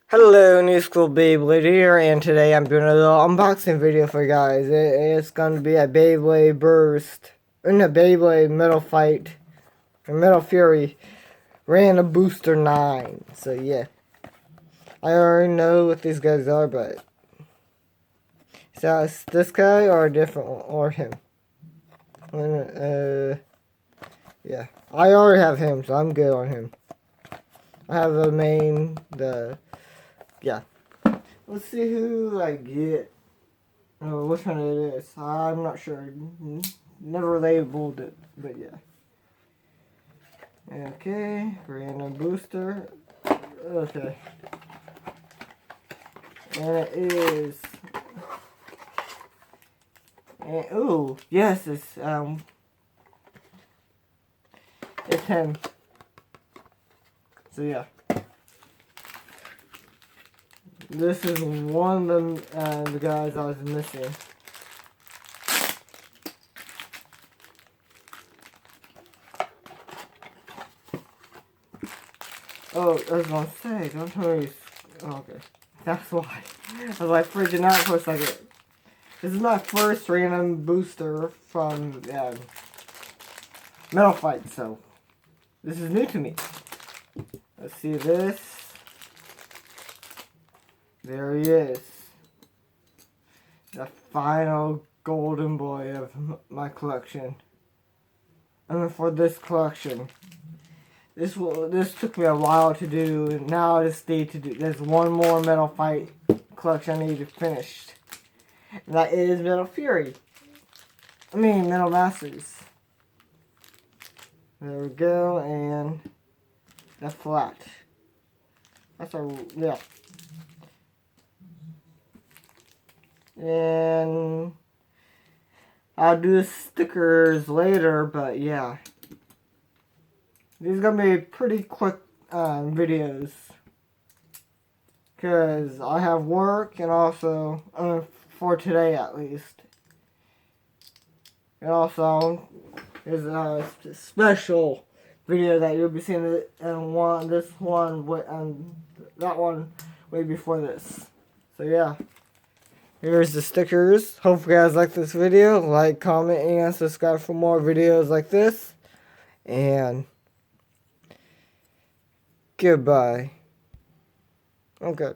Hello, New School Beyblade here, and today I'm doing a little unboxing video for you guys. It's going to be a Beyblade Burst, in a Beyblade Metal Fight, or Metal Fury, Random Booster 9. So yeah, I already know what these guys are, but so it's this guy or a different one, or him. Yeah, I already have him, so I'm good on him. I have the main, yeah. Let's see who I get. Oh, which one it is? I'm not sure. Never labeled it, but yeah. Okay, random booster. Okay. And it is. And, ooh, yes, it's him. So yeah. This is one of the guys I was missing. Oh, I was gonna say, don't tell me. Oh, okay, that's why. I was like freaking out for a second. This is my first random booster from Metal Fight, so this is new to me. Let's see this. There he is. The final golden boy of my collection. I mean, for this collection. This took me a while to do, and now I just need to do. There's one more Metal Fight collection I need to finish. And that is Metal Fury. I mean, Metal Masters. There we go, and the flat. That's our, yeah. And I'll do the stickers later, but yeah. These are gonna be pretty quick videos. Because I have work and also, for today at least. And also, there's a special video that you'll be seeing in this one, and that one way before this. So yeah. Here's the stickers. Hope you guys like this video. Like, comment, and subscribe for more videos like this. And goodbye. Okay.